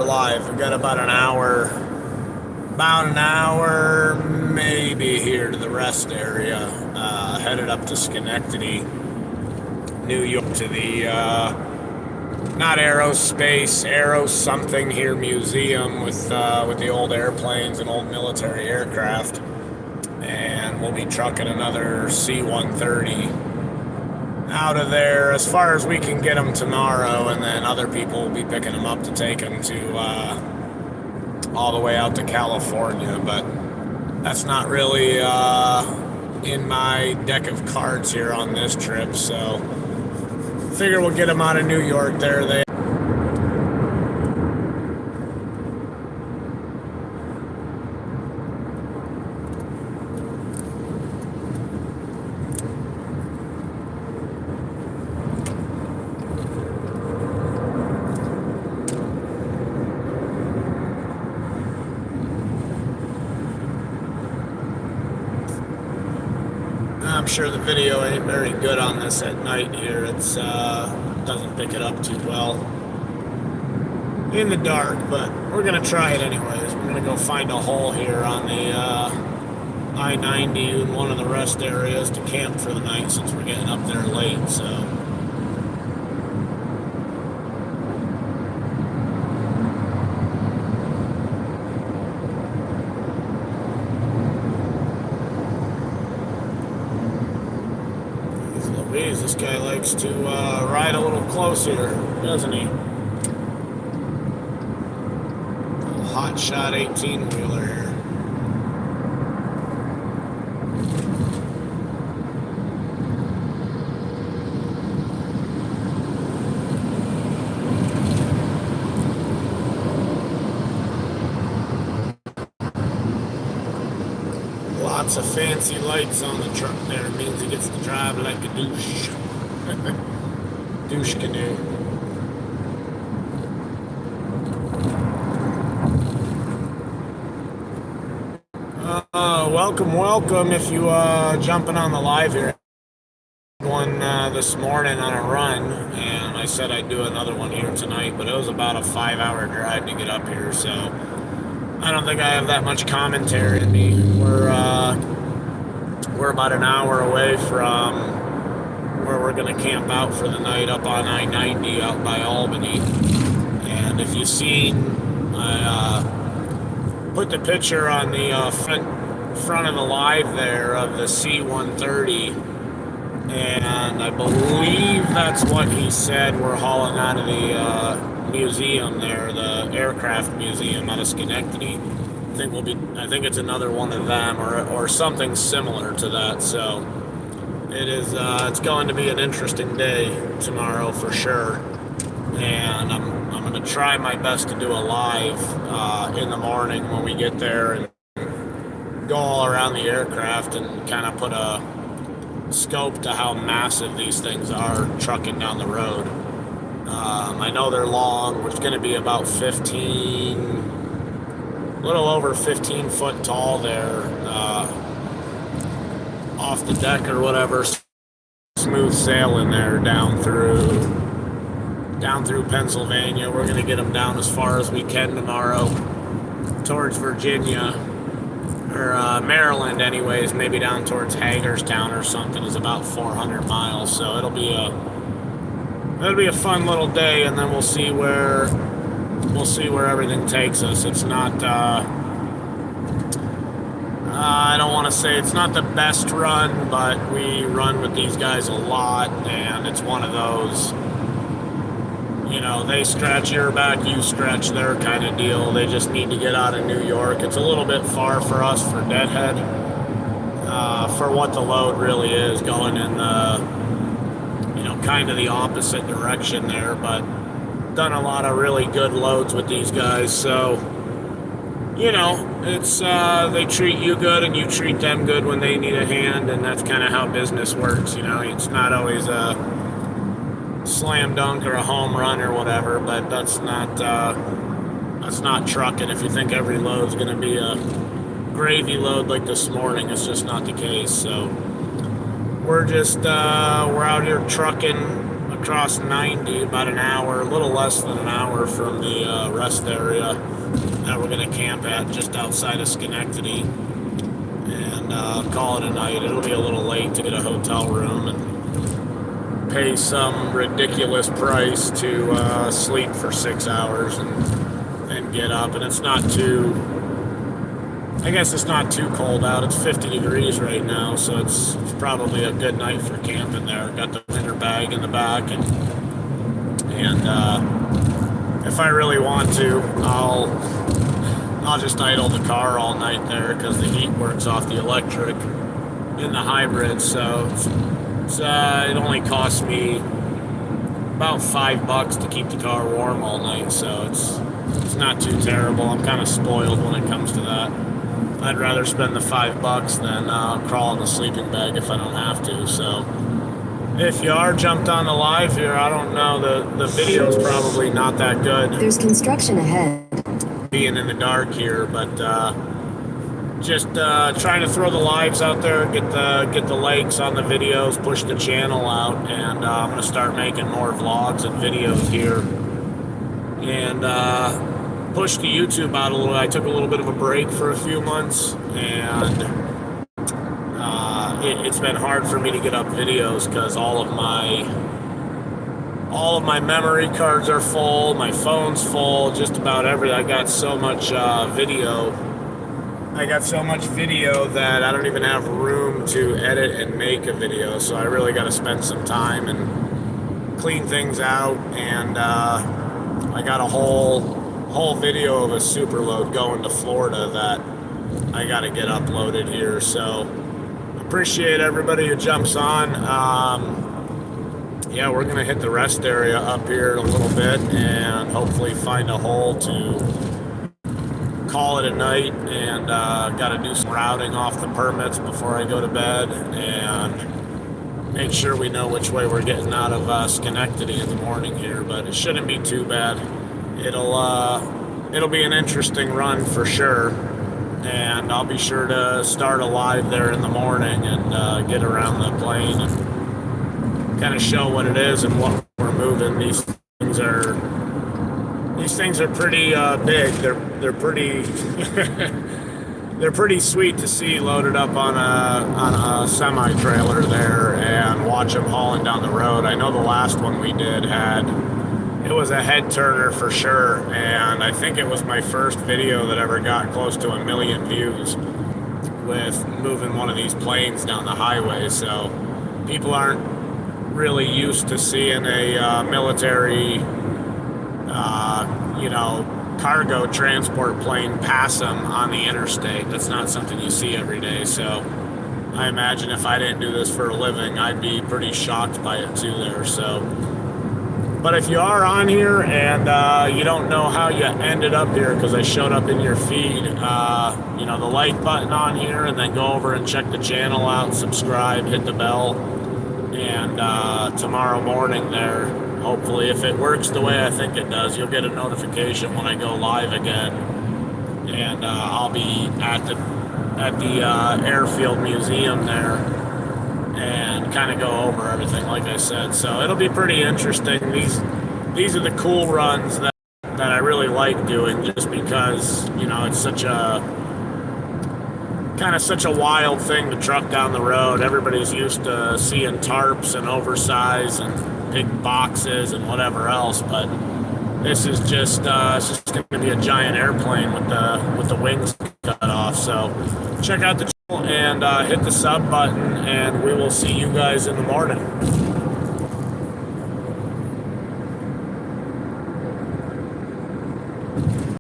Live. We've got about an hour maybe here to the rest area. Headed up to Schenectady, New York, to the not aerospace, aero something here museum with the old airplanes and old military aircraft, and we'll be trucking another C-130 out of there as far as we can get them tomorrow, and then other people will be picking them up to take them to all the way out to California. But that's not really in my deck of cards here on this trip, so figure we'll get them out of New York. There they I'm sure the video ain't very good on this at night here. It's doesn't pick it up too well in the dark, but we're gonna try it anyways. We're gonna go find a hole here on the I-90 in one of the rest areas to camp for the night, since we're getting up there late. So this guy likes to ride a little closer, doesn't he? A hot shot 18-wheeler here. Lots of fancy lights on the truck there. It means he gets to drive like a douche. Douche canoe. Welcome if you jumping on the live here. One this morning on a run, and I said I'd do another one here tonight, but it was about a 5-hour drive to get up here, so I don't think I have that much commentary in me. We're about an hour away from where we're going to camp out for the night, up on I-90 out by Albany. And if you've seen, I put the picture on the front of the live there of the C-130, and I believe that's what he said we're hauling out of the museum there, the aircraft museum out of Schenectady. I think it's another one of them, or something similar to that. So it's going to be an interesting day tomorrow for sure, and I'm going to try my best to do a live in the morning when we get there and go all around the aircraft and kind of put a scope to how massive these things are trucking down the road. I know they're long. It's going to be about a little over 15 foot tall there, off the deck or whatever. Smooth sailing there down through Pennsylvania. We're going to get them down as far as we can tomorrow towards Virginia, or Maryland anyways, maybe down towards Hagerstown or something. Is about 400 miles, so it'll be a fun little day, and then we'll see where everything takes us. It's not I don't want to say it's not the best run, but we run with these guys a lot, and it's one of those, they scratch your back, you scratch their kind of deal. They just need to get out of New York. It's a little bit far for us for Deadhead, for what the load really is, going in the, kind of the opposite direction there, but done a lot of really good loads with these guys. So, it's they treat you good and you treat them good when they need a hand, and that's kind of how business works. It's not always a slam dunk or a home run or whatever, but that's not trucking. If you think every load's going to be a gravy load like this morning, it's just not the case. So we're out here trucking across 90, about an hour, a little less than an hour from the rest area that we're going to camp at just outside of Schenectady, and call it a night. It'll be a little late to get a hotel room and pay some ridiculous price to sleep for 6 hours and get up. And it's not too, I guess it's not too cold out. It's 50 degrees right now, so it's probably a good night for camping there. Got the winter bag in the back, and if I really want to, I'll just idle the car all night there because the heat works off the electric in the hybrid. So it only costs me about $5 to keep the car warm all night. So it's not too terrible. I'm kind of spoiled when it comes to that. I'd rather spend the $5 than crawl in the sleeping bag if I don't have to. So if you are jumped on the live here, I don't know, the video's probably not that good. There's construction ahead. Being in the dark here, but just trying to throw the lives out there, get the likes on the videos, push the channel out, and I'm going to start making more vlogs and videos here, and push the YouTube out a little. I took a little bit of a break for a few months, and it's been hard for me to get up videos because all of my memory cards are full, my phone's full, just about everything. I got so much video. I got so much video that I don't even have room to edit and make a video. So I really got to spend some time and clean things out. And I got a whole video of a super load going to Florida that I got to get uploaded here. So appreciate everybody who jumps on. Yeah, we're going to hit the rest area up here in a little bit and hopefully find a hole to call it a night. And got to do some routing off the permits before I go to bed and make sure we know which way we're getting out of Schenectady in the morning here. But it shouldn't be too bad. It'll be an interesting run for sure. And I'll be sure to start a live there in the morning and get around the plane and kind of show what it is and what we're moving. These things are pretty big. They're pretty they're pretty sweet to see loaded up on a semi trailer there and watch them hauling down the road. I know the last one we did it was a head turner for sure, and I think it was my first video that ever got close to 1 million views with moving one of these planes down the highway. So people aren't really used to seeing a military cargo transport plane pass them on the interstate. That's not something you see every day. So I imagine if I didn't do this for a living, I'd be pretty shocked by it too there. So, but if you are on here and you don't know how you ended up here because I showed up in your feed, the like button on here, and then go over and check the channel out, subscribe, hit the bell, and tomorrow morning there, hopefully, if it works the way I think it does, you'll get a notification when I go live again, and I'll be at the airfield museum there and kind of go over everything like I said. So it'll be pretty interesting. These are the cool runs that I really like doing, just because it's such a wild thing to truck down the road. Everybody's used to seeing tarps and oversize and big boxes and whatever else, but this is just it's just going to be a giant airplane with the wings cut off. So check out the channel and hit the sub button, and we will see you guys in the morning.